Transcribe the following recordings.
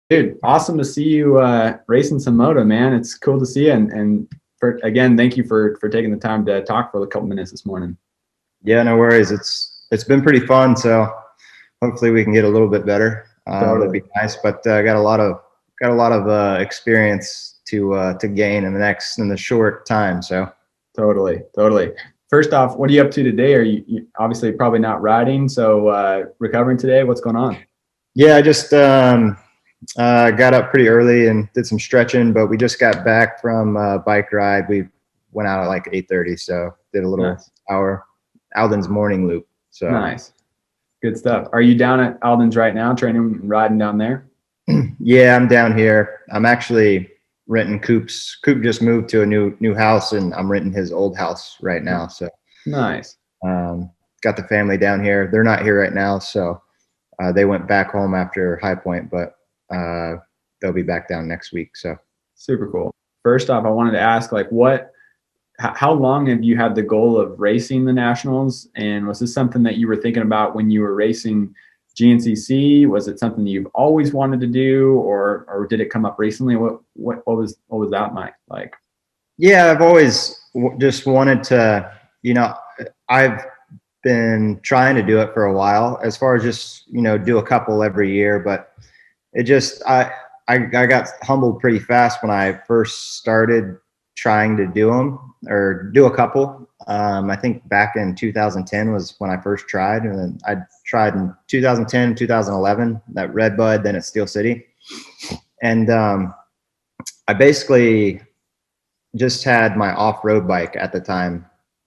Dude, awesome to see you racing some moto, man. It's cool to see you. And again, thank you for taking the time to talk for a couple minutes this morning. Yeah, no worries. It's been pretty fun. So hopefully we can get a little bit better. That'd be nice. But I got a lot of experience to gain in the short time. So totally. First off, what are you up to today? Are you obviously probably not riding, so recovering today? What's going on? Yeah, I just got up pretty early and did some stretching, but we just got back from a bike ride. We went out at like 8:30, so did a little hour Alden's morning loop. So nice, good stuff. Are you down at Alden's right now, training and riding down there? Yeah, I'm down here. I'm actually renting Coop's. Coop just moved to a new house, and I'm renting his old house right now. So nice. Got the family down here. They're not here right now, so they went back home after High Point, but they'll be back down next week. So super cool. First off, I wanted to ask, like, how long have you had the goal of racing the nationals? And was this something that you were thinking about when you were racing GNCC? Was it something that you've always wanted to do, or did it come up recently? What was that like? Yeah, I've always just wanted to, I've been trying to do it for a while, as far as just, do a couple every year, but it just, I got humbled pretty fast when I first started trying to do them, or do a couple. I think back in 2010 was when I first tried, and then I tried in 2010, 2011, that Red Bud, then at Steel City. And I basically just had my off-road bike at the time,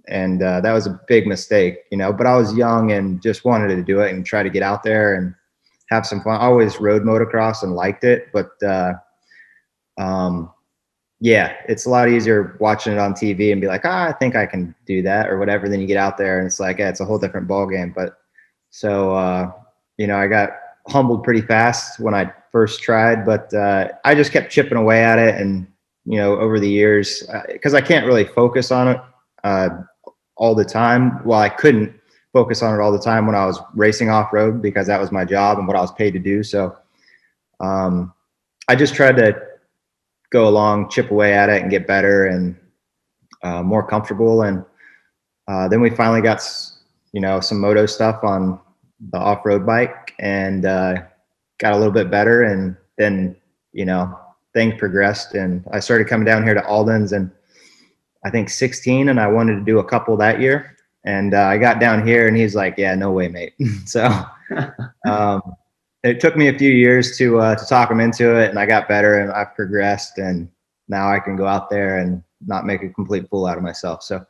and that was a big mistake, but I was young and just wanted to do it and try to get out there and have some fun. I always rode motocross and liked it, but yeah, it's a lot easier watching it on TV and be like, I think I can do that or whatever. Then you get out there and it's like, it's a whole different ball game. But so, I got humbled pretty fast when I first tried, but I just kept chipping away at it. And, over the years, because I can't really focus on it all the time. Well, I couldn't focus on it all the time when I was racing off-road, because that was my job and what I was paid to do. So I just tried to go along, chip away at it and get better and more comfortable. And then we finally got, some moto stuff on the off-road bike, and got a little bit better. And then, things progressed, and I started coming down here to Alden's, and I think 16, and I wanted to do a couple that year. And I got down here and he's like, yeah, no way, mate. So it took me a few years to talk him into it, and I got better and I've progressed, and now I can go out there and not make a complete fool out of myself. So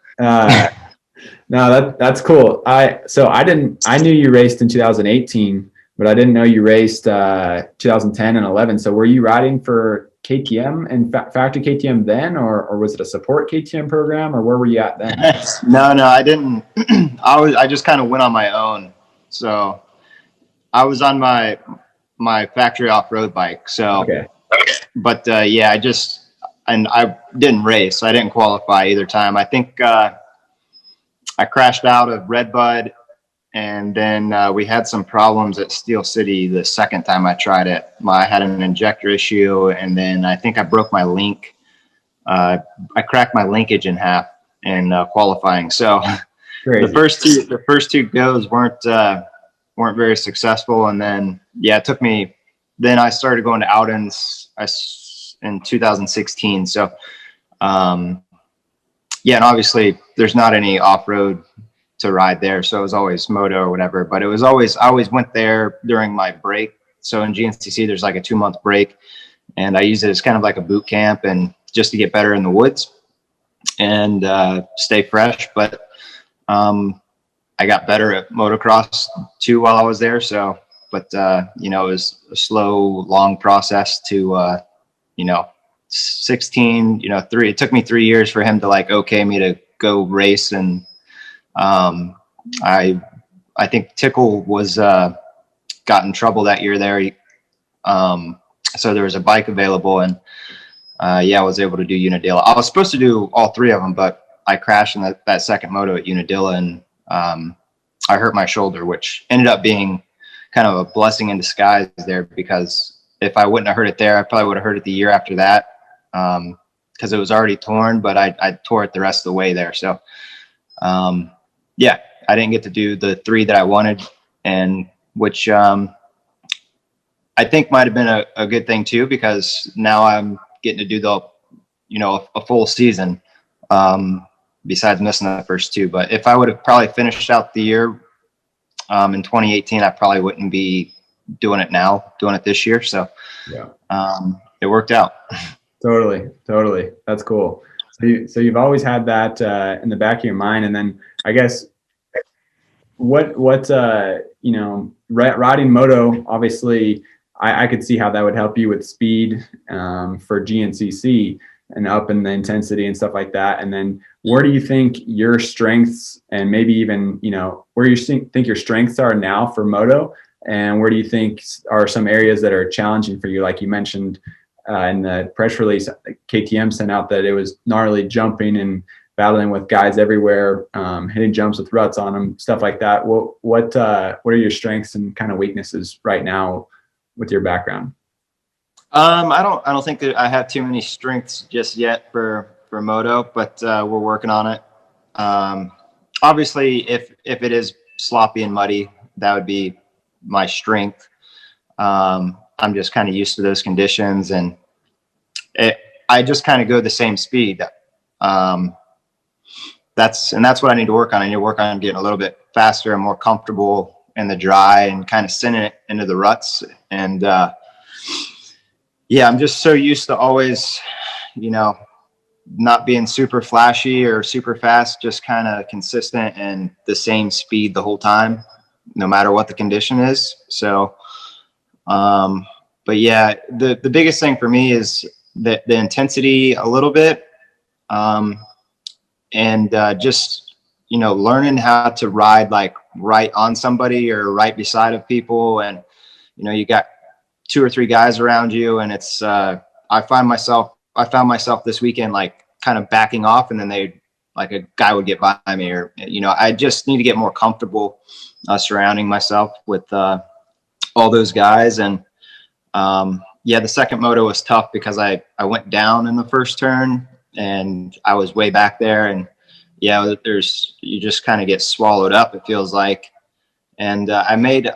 no, that's cool. I knew you raced in 2018, but I didn't know you raced 2010 and 11. So were you riding for KTM and factory KTM then, or was it a support KTM program, or where were you at then? No, I didn't. I just kind of went on my own. So I was on my factory off-road bike. So, okay. But yeah, I didn't race. I didn't qualify either time. I think I crashed out of Red Bud, and then we had some problems at Steel City the second time I tried it. I had an injector issue, and then I think I broke my link. I cracked my linkage in half in qualifying. So the first two goes weren't very successful. And then, it took me, then I started going to outings in 2016. So, and obviously there's not any off-road to ride there. So it was always moto or whatever, but I always went there during my break. So in GNCC, there's like a 2-month break, and I use it as kind of like a boot camp and just to get better in the woods and stay fresh. But I got better at motocross too while I was there. So, but it was a slow, long process to 16, it took me 3 years for him to like okay me to go race. And I think Tickle was got in trouble that year there. So there was a bike available, and I was able to do Unadilla. I was supposed to do all 3 of them, but I crashed in that second moto at Unadilla, and I hurt my shoulder, which ended up being kind of a blessing in disguise there, because if I wouldn't have hurt it there, I probably would have hurt it the year after that. Cause it was already torn, but I tore it the rest of the way there. So, yeah, I didn't get to do the 3 that I wanted, and which, I think might've been a good thing too, because now I'm getting to do the, a full season, besides missing the first 2. But if I would have probably finished out the year, in 2018, I probably wouldn't be doing it this year. So, yeah, it worked out. Totally. That's cool. So you've always had that in the back of your mind, and then I guess what riding moto, obviously, I could see how that would help you with speed for GNCC and up in the intensity and stuff like that. And then where do you think your strengths, and maybe even where you think your strengths are now for moto, and where do you think are some areas that are challenging for you? Like you mentioned in the press release, KTM sent out that it was gnarly jumping and battling with guys everywhere, hitting jumps with ruts on them, stuff like that. What are your strengths and kind of weaknesses right now with your background? I don't think that I have too many strengths just yet for moto, but we're working on it. Obviously, if it is sloppy and muddy, that would be my strength. I'm just kind of used to those conditions, and I just kind of go the same speed. That's what I need to work on. I need to work on getting a little bit faster and more comfortable in the dry and kind of sending it into the ruts. And I'm just so used to always, not being super flashy or super fast, just kind of consistent and the same speed the whole time, no matter what the condition is. So, but yeah, the biggest thing for me is the intensity a little bit, and just, learning how to ride like right on somebody or right beside of people. And, you got 2 or 3 guys around you, and it's, I found myself this weekend, like kind of backing off, and then like a guy would get by me, or, I just need to get more comfortable surrounding myself with all those guys. And the second moto was tough because I went down in the first turn and I was way back there, and you just kind of get swallowed up, it feels like. And I made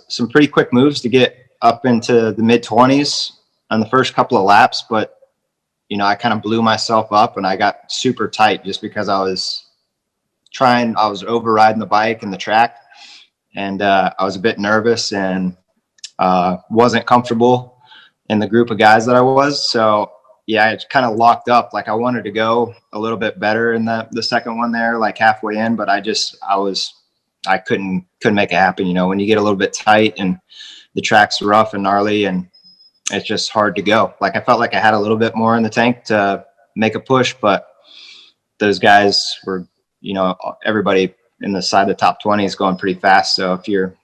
some pretty quick moves to get up into the mid-20s on the first couple of laps, but I kind of blew myself up, and I got super tight just because I was overriding the bike and the track, and I was a bit nervous and wasn't comfortable in the group of guys that I was. So I kind of locked up. Like I wanted to go a little bit better in the second one there, like halfway in, but I couldn't make it happen. When you get a little bit tight and the track's rough and gnarly, and it's just hard to go. Like I felt like I had a little bit more in the tank to make a push, but those guys were, everybody in the side of the top 20 is going pretty fast. So if you're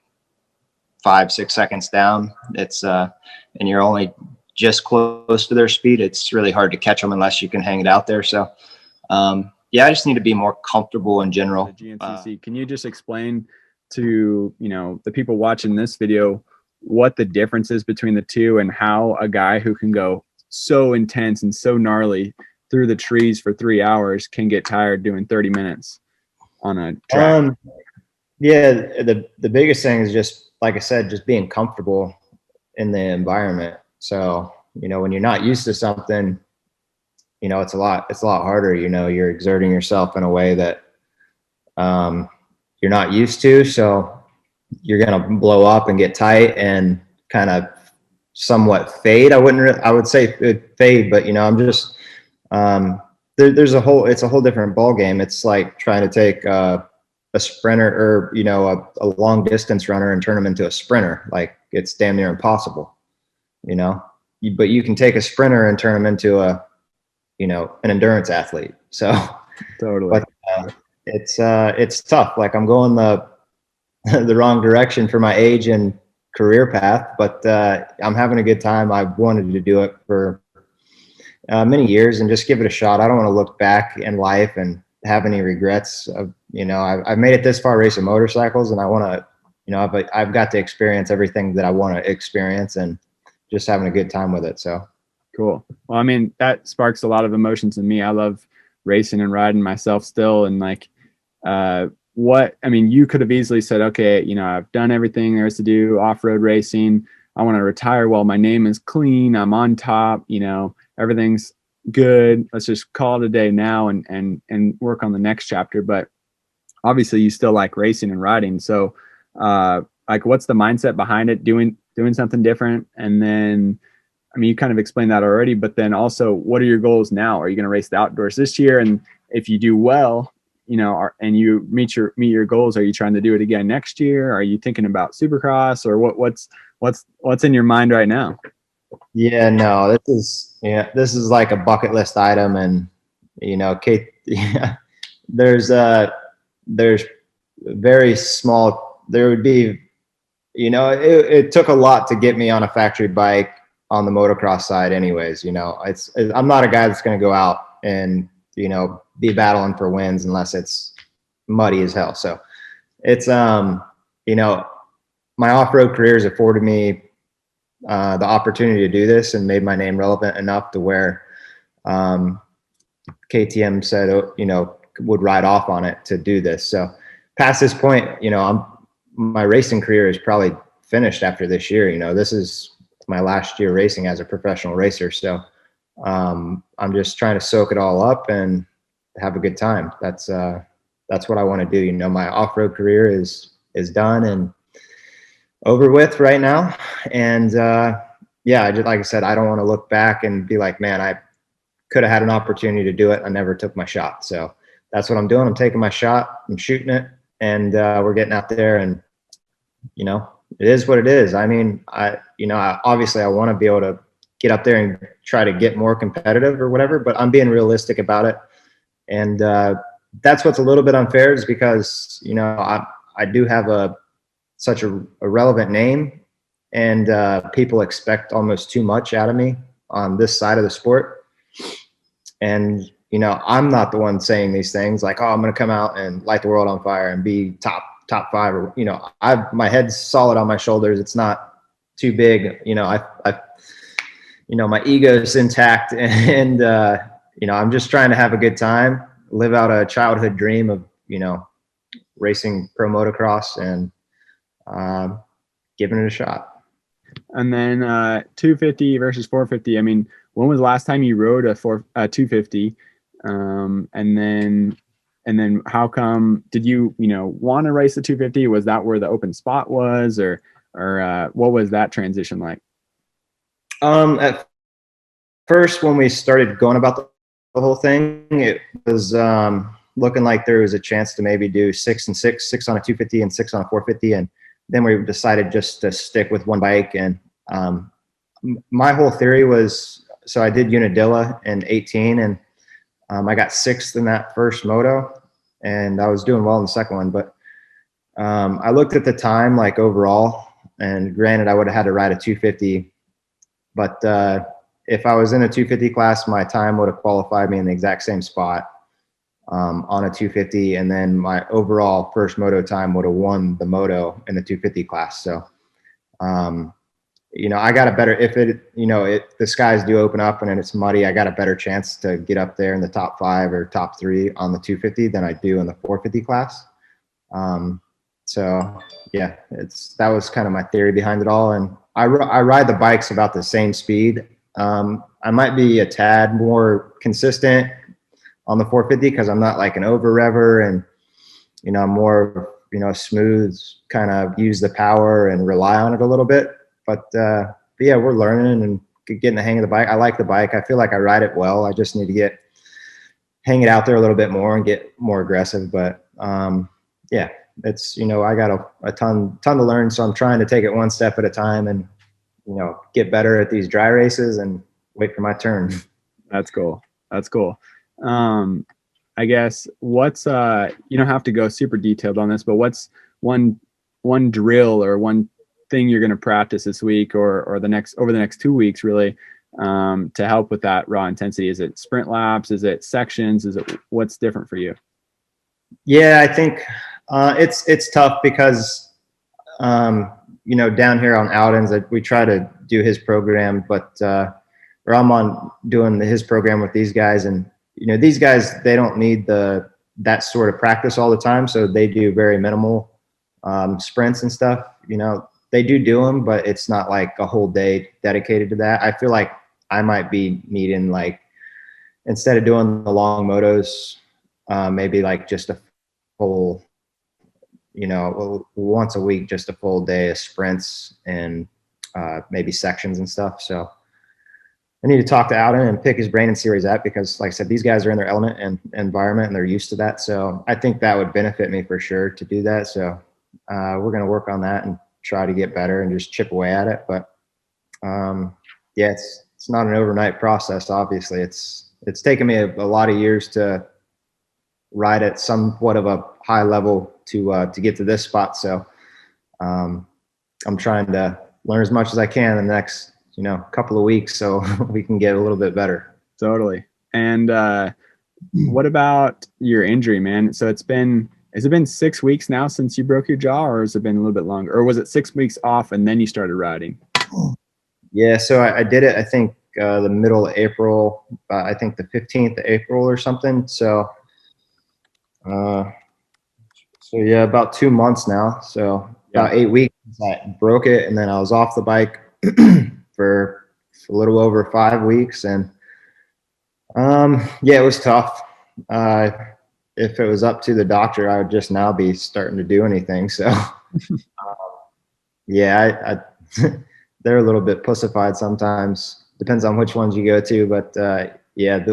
5-6 seconds down, it's and you're only just close to their speed, it's really hard to catch them unless you can hang it out there. So I just need to be more comfortable in general. The GNCC, can you just explain to the people watching this video what the difference is between the two, and how a guy who can go so intense and so gnarly through the trees for 3 hours can get tired doing 30 minutes on a track? The biggest thing is just, like I said, just being comfortable in the environment. So, when you're not used to something, it's a lot harder. You're exerting yourself in a way that you're not used to. So you're going to blow up and get tight and kind of somewhat fade. I would say fade, but I'm just, it's a whole different ball game. It's like trying to take a sprinter or, a long distance runner and turn them into a sprinter. Like it's damn near impossible, but you can take a sprinter and turn them into an endurance athlete. So totally. But it's tough. Like I'm going the wrong direction for my age and career path, but I'm having a good time. I wanted to do it for many years and just give it a shot. I don't want to look back in life and have any regrets of, I've made it this far racing motorcycles, and I want to, I've got to experience everything that I want to experience. And just having a good time with it. So cool. Well, I mean, that sparks a lot of emotions in me. I love racing and riding myself still. And like, you could have easily said, okay, you know, I've done everything there is to do off-road racing. I want to retire while my name is clean. I'm on top, you know, everything's good. Let's just call it a day now and work on the next chapter. But obviously you still like racing and riding. So, like, what's the mindset behind it? Doing something different. And then, I mean, you kind of explained that already, but then also, what are your goals now? Are you going to race the outdoors this year? And if you do well, you know, and you meet your goals, are you trying to do it again next year? Are you thinking about Supercross, or what's in your mind right now? Yeah, no, this is like a bucket list item. And, you know, Kate, yeah, there's very small, there would be, you know, it took a lot to get me on a factory bike on the motocross side anyways. You know, I'm not a guy that's going to go out and, you know, be battling for wins unless it's muddy as hell. So it's, you know, my off-road career has afforded me the opportunity to do this and made my name relevant enough to where KTM said, you know, would ride off on it to do this. So past this point, you know, my racing career is probably finished after this year. You know, this is my last year racing as a professional racer. So I'm just trying to soak it all up and have a good time. That's what I want to do. You know, my off-road career is done and over with right now. And yeah, just like I said, I don't want to look back and be like, man, I could have had an opportunity to do it. I never took my shot. So that's what I'm doing. I'm taking my shot. I'm shooting it, and we're getting out there. And you know, it is what it is. I mean, obviously I want to be able to get up there and try to get more competitive or whatever, but I'm being realistic about it. And that's what's a little bit unfair, is because, you know, I do have such a relevant name, and people expect almost too much out of me on this side of the sport. And, you know, I'm not the one saying these things like, oh, I'm going to come out and light the world on fire and be top five, or, you know, my head's solid on my shoulders. It's not too big. You know, you know, my ego is intact, and you know, I'm just trying to have a good time, live out a childhood dream of, you know, racing pro motocross and giving it a shot. And then 250 versus 450. I mean, when was the last time you rode a 250? And then how come did you want to race the 250? Was that where the open spot was, or what was that transition like? At first, when we started going about the whole thing, it was looking like there was a chance to maybe do 6 and 6, 6 on a 250 and 6 on a 450. And then we decided just to stick with one bike. And my whole theory was, so I did Unadilla in 18, and I got 6th in that first moto, and I was doing well in the second one. But I looked at the time, like overall, and granted, I would have had to ride a 250. But if I was in a 250 class, my time would have qualified me in the exact same spot on a 250. And then my overall first moto time would have won the moto in the 250 class. So, you know, I got a better, if the skies do open up and it's muddy, I got a better chance to get up there in the top 5 or top 3 on the 250 than I do in the 450 class. So yeah, that was kind of my theory behind it all. And I ride the bikes about the same speed. I might be a tad more consistent on the 450 because I'm not like an over rever, and, you know, I'm more, you know, smooth, kind of use the power and rely on it a little bit. But yeah, we're learning and getting the hang of the bike. I like the bike. I feel like I ride it well. I just need to hang it out there a little bit more and get more aggressive. But yeah, it's, you know, I got a ton to learn. So I'm trying to take it one step at a time and, you know, get better at these dry races and wait for my turn. That's cool. I guess what's you don't have to go super detailed on this, but what's one drill or one thing you're going to practice this week or over the next 2 weeks really to help with that raw intensity? Is it sprint laps? Is it sections? What's different for you? Yeah, I think it's tough because you know, down here on outings, we try to do his program, but or I'm on doing his program with these guys, and you know, these guys, they don't need that sort of practice all the time, so they do very minimal sprints and stuff. You know, they do them, but it's not like a whole day dedicated to that. I feel like I might be needing, like, instead of doing the long motos, maybe like just a full, you know, once a week, just a full day of sprints and maybe sections and stuff. So I need to talk to Alden and pick his brain and see where he's at, because like I said, these guys are in their element and environment and they're used to that. So I think that would benefit me for sure to do that. So we're going to work on that and try to get better and just chip away at it. But yeah, it's not an overnight process. Obviously it's taken me a lot of years to ride at somewhat of a high level to get to this spot. So I'm trying to learn as much as I can in the next, you know, couple of weeks, so we can get a little bit better. Totally. And what about your injury, man? So has it been 6 weeks now since you broke your jaw, or has it been a little bit longer, or was it 6 weeks off and then you started riding? Yeah, so I did it, I think the middle of April, I think the 15th of April or something. So yeah, about 2 months now. So about 8 weeks I broke it, and then I was off the bike for a little over 5 weeks. And yeah, it was tough. If it was up to the doctor, I would just now be starting to do anything. So yeah, they're a little bit pussified sometimes. Depends on which ones you go to. But yeah,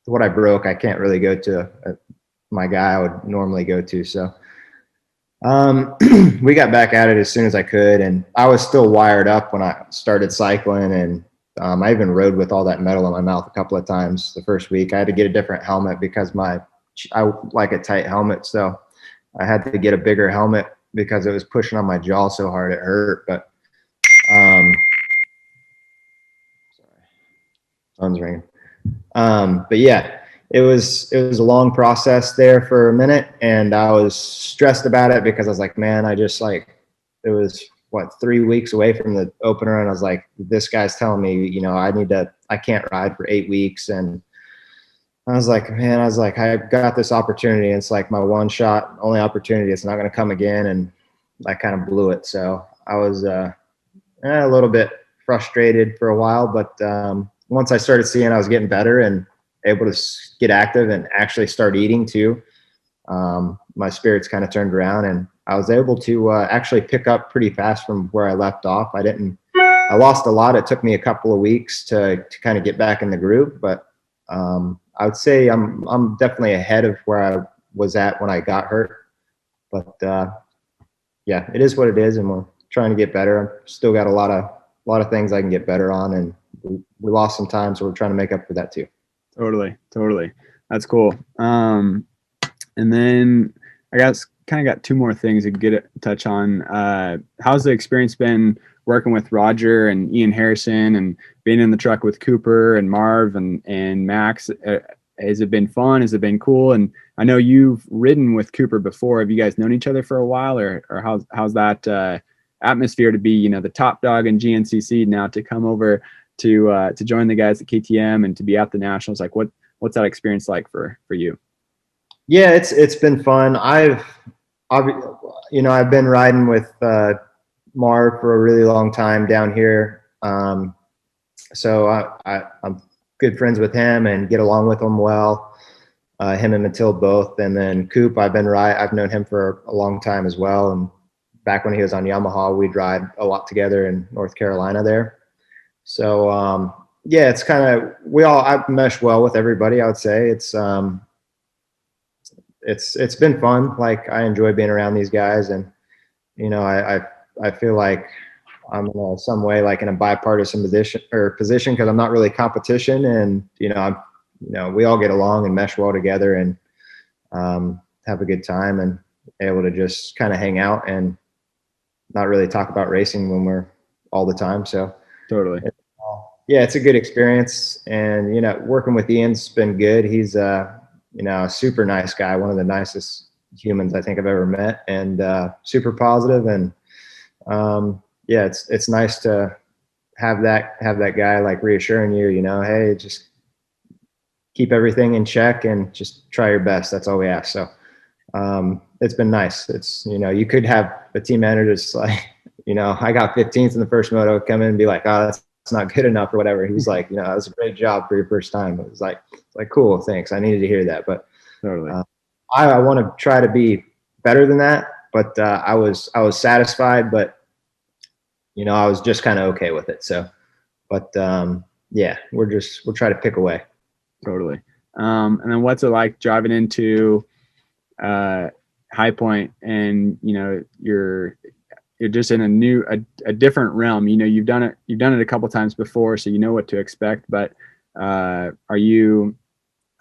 what I broke, I can't really go to my guy I would normally go to. So we got back at it as soon as I could, and I was still wired up when I started cycling, and I even rode with all that metal in my mouth a couple of times the first week. I had to get a different helmet because I like a tight helmet, so I had to get a bigger helmet because it was pushing on my jaw so hard it hurt. But sorry, phone's ringing. But yeah, it was a long process there for a minute, and I was stressed about it because I was like, man, it was 3 weeks away from the opener, and I was like, this guy's telling me, you know, I can't ride for 8 weeks. And I was like, man, I've got this opportunity, and it's like my one shot, only opportunity. It's not going to come again. And I kind of blew it. So I was a little bit frustrated for a while, but once I started seeing I was getting better and able to get active and actually start eating too, my spirits kind of turned around, and I was able to actually pick up pretty fast from where I left off. I lost a lot. It took me a couple of weeks to kind of get back in the groove, but I would say I'm definitely ahead of where I was at when I got hurt. But yeah, it is what it is, and we're trying to get better. I've still got a lot of things I can get better on, and we lost some time, so we're trying to make up for that too. Totally. That's cool. And then I guess kind of got two more things to touch on. How's the experience been working with Roger and Ian Harrison and being in the truck with Cooper and Marv and Max? Has it been fun? Has it been cool? And I know you've ridden with Cooper before. Have you guys known each other for a while, or how's that atmosphere to be, you know, the top dog in GNCC now to come over to join the guys at KTM and to be at the nationals? Like what's that experience like for you? Yeah, it's been fun. I've been riding with Marv for a really long time down here. So I'm good friends with him and get along with him well. Him and Mathilde both. And then Coop, I've known him for a long time as well. And back when he was on Yamaha, we'd ride a lot together in North Carolina there. So yeah, it's kind of I've meshed well with everybody. I would say it's been fun. Like, I enjoy being around these guys, and you know, I feel like I'm in some way like in a bipartisan position because I'm not really competition, and you know, we all get along and mesh well together and have a good time and able to just kind of hang out and not really talk about racing when we're all the time. So totally. Yeah, it's a good experience, and you know, working with Ian's been good. He's you know, a super nice guy, one of the nicest humans I think I've ever met, and super positive. And Yeah, it's nice to have that guy like reassuring you, hey, just keep everything in check and just try your best. That's all we ask. So it's been nice. It's, you could have a team manager just like, I got 15th in the first moto, come in and be like, oh, that's not good enough or whatever. He was like, that was a great job for your first time. It was like cool, thanks. I needed to hear that. But Totally. I want to try to be better than that. But I was satisfied, but I was just kind of okay with it. So, but yeah, we'll try to pick away. Totally. And then what's it like driving into High Point, and you're just in a different realm. You've done it a couple times before, so you know what to expect. But are you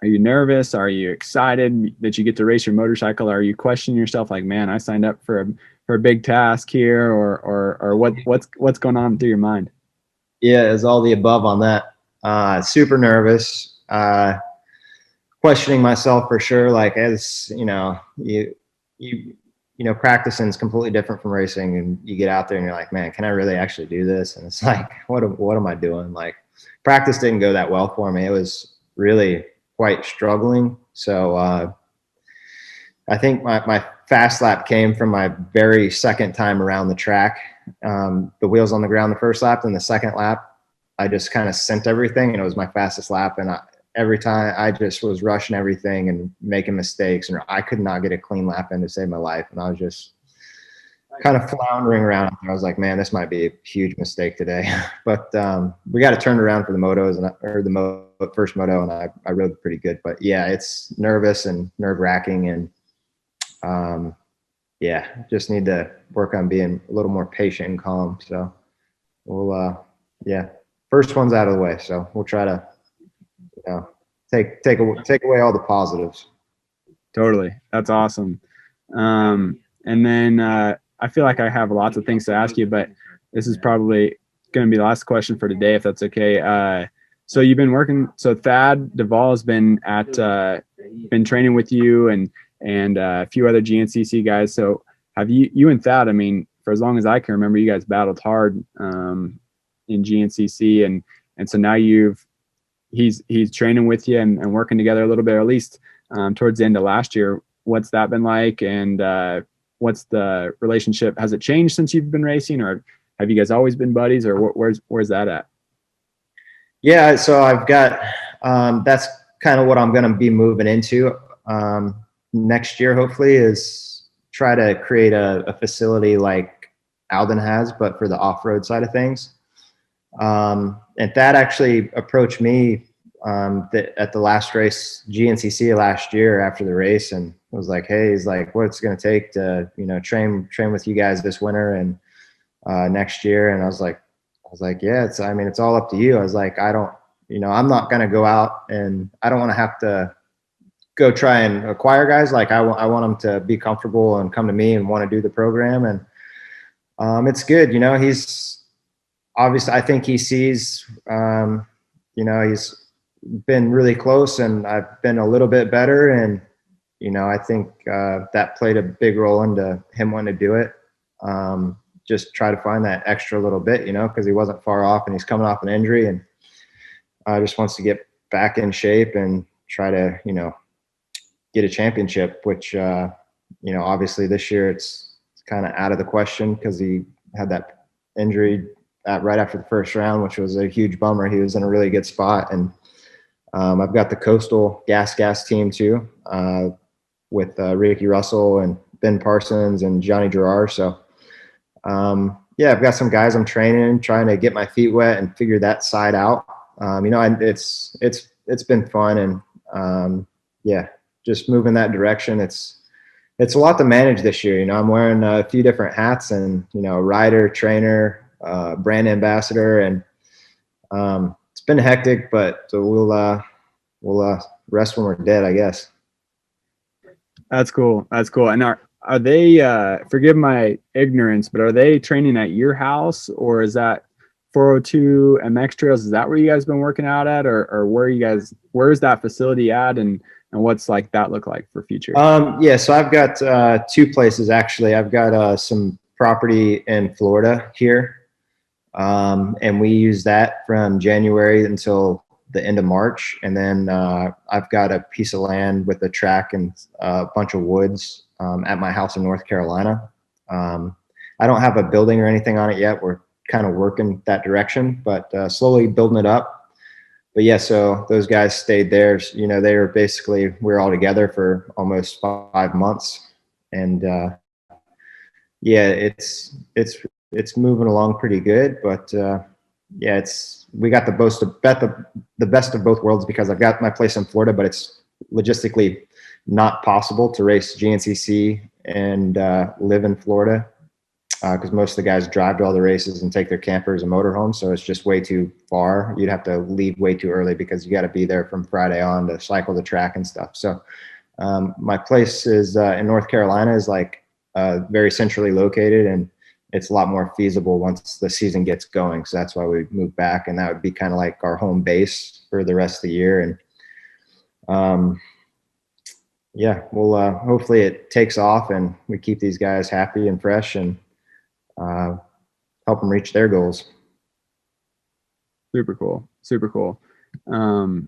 nervous? Are you excited that you get to race your motorcycle? Are you questioning yourself like, man, I signed up for a big task here, or what's going on through your mind? Yeah, it's all the above on that. Super nervous. Questioning myself for sure. Like, as practicing is completely different from racing, and you get out there and you're like, man, can I really actually do this? And it's like, what am I doing? Like, practice didn't go that well for me. It was really quite struggling. So I think my fast lap came from my very second time around the track. The wheels on the ground the first lap, and the second lap, I just kind of sent everything, and it was my fastest lap. And every time I just was rushing everything and making mistakes, and I could not get a clean lap in to save my life. And I was just kind of floundering around. I was like, man, this might be a huge mistake today. But we got to turn it around for the motos, or the first moto, and I rode pretty good. But yeah, it's nervous and nerve wracking, and yeah, just need to work on being a little more patient and calm. So we'll yeah, first one's out of the way, so we'll try to take away all the positives. Totally. That's awesome. And then I feel like I have lots of things to ask you, but this is probably going to be the last question for today, if that's okay. So you've been working. So Thad Duvall has been been training with you and a few other GNCC guys. So have you and Thad? I mean, for as long as I can remember, you guys battled hard in GNCC, and so now he's training with you and working together a little bit, or at least towards the end of last year. What's that been like, and what's the relationship? Has it changed since you've been racing, or have you guys always been buddies, or where's that at? Yeah, so I've got that's kind of what I'm going to be moving into next year, hopefully, is try to create a facility like Alden has, but for the off-road side of things. And that actually approached me at the last race, GNCC last year, after the race, and was like, hey, he's like, what's it going to take to train with you guys this winter and next year? And I was like, yeah, it's all up to you. I was like, I'm not going to go out, and I don't want to have to go try and acquire guys. Like, I want them to be comfortable and come to me and want to do the program. And it's good. He's obviously, I think he sees, he's been really close, and I've been a little bit better. And, I think that played a big role into him wanting to do it. Just try to find that extra little bit, because he wasn't far off, and he's coming off an injury, and just wants to get back in shape and try to, get a championship, which, obviously this year it's kind of out of the question because he had that injury right after the first round, which was a huge bummer. He was in a really good spot. And I've got the Coastal Gas team too, with Ricky Russell and Ben Parsons and Johnny Gerard. So yeah, I've got some guys I'm training, trying to get my feet wet and figure that side out. It's been fun, and yeah, just moving that direction. It's a lot to manage this year. I'm wearing a few different hats, and rider, trainer, brand ambassador, and it's been hectic, but we'll rest when we're dead, I guess. That's cool. And are they, forgive my ignorance, but are they training at your house, or is that 402 MX Trails? Is that where you guys been working out at, or where's that facility at, and what's like that look like for future? Yeah, so I've got two places actually. I've got some property in Florida here. And we use that from January until the end of March. And then I've got a piece of land with a track and a bunch of woods at my house in North Carolina. I don't have a building or anything on it yet. We're kind of working that direction, but slowly building it up. But yeah, so those guys stayed there. You know, they were basically, we were all together for almost 5 months. And yeah, it's moving along pretty good, but yeah, we got the best of both worlds, because I've got my place in Florida, but it's logistically not possible to race GNCC and live in Florida, because most of the guys drive to all the races and take their campers and motorhomes, so it's just way too far. You'd have to leave way too early because you got to be there from Friday on to cycle the track and stuff. So my place is in North Carolina, is like very centrally located, and it's a lot more feasible once the season gets going. So that's why we moved back, and that would be kind of like our home base for the rest of the year. And yeah, well, hopefully it takes off and we keep these guys happy and fresh, and help them reach their goals. Super cool. Super cool. And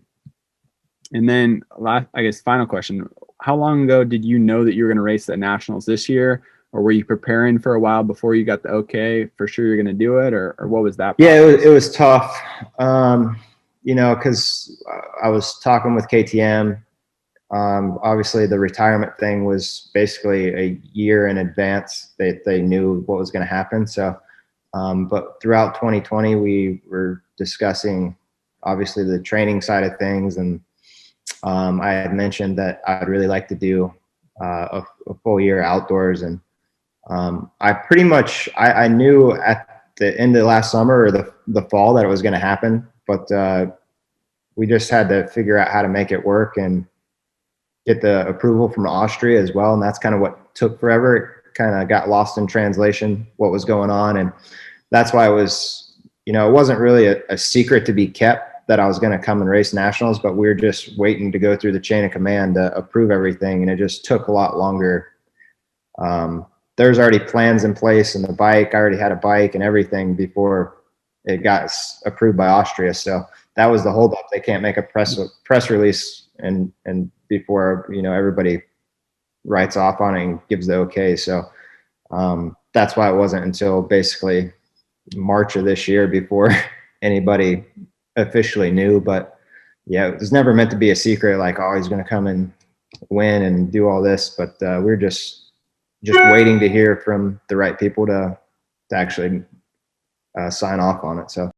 then I guess final question, how long ago did you know that you were going to race the nationals this year? Or were you preparing for a while before you got the okay for sure you're going to do it, or what was that process? Yeah, it was tough. You know, because I was talking with KTM. Obviously, the retirement thing was basically a year in advance. They knew what was going to happen. So, but throughout 2020, we were discussing obviously the training side of things, and I had mentioned that I'd really like to do a full year outdoors. And I pretty much, I knew at the end of last summer or the fall that it was going to happen, but we just had to figure out how to make it work and get the approval from Austria as well. And that's kind of what took forever. It kind of got lost in translation, what was going on. And that's why it was, you know, it wasn't really a secret to be kept that I was going to come and race nationals, but we were just waiting to go through the chain of command to approve everything. And it just took a lot longer. There's already plans in place, and I already had a bike and everything before it got approved by Austria. So that was the holdup. They can't make a press release and before, you know, everybody writes off on it and gives the okay. So that's why it wasn't until basically March of this year before anybody officially knew. But yeah, it was never meant to be a secret, like, oh, he's going to come and win and do all this. But we're just waiting to hear from the right people to actually sign off on it. So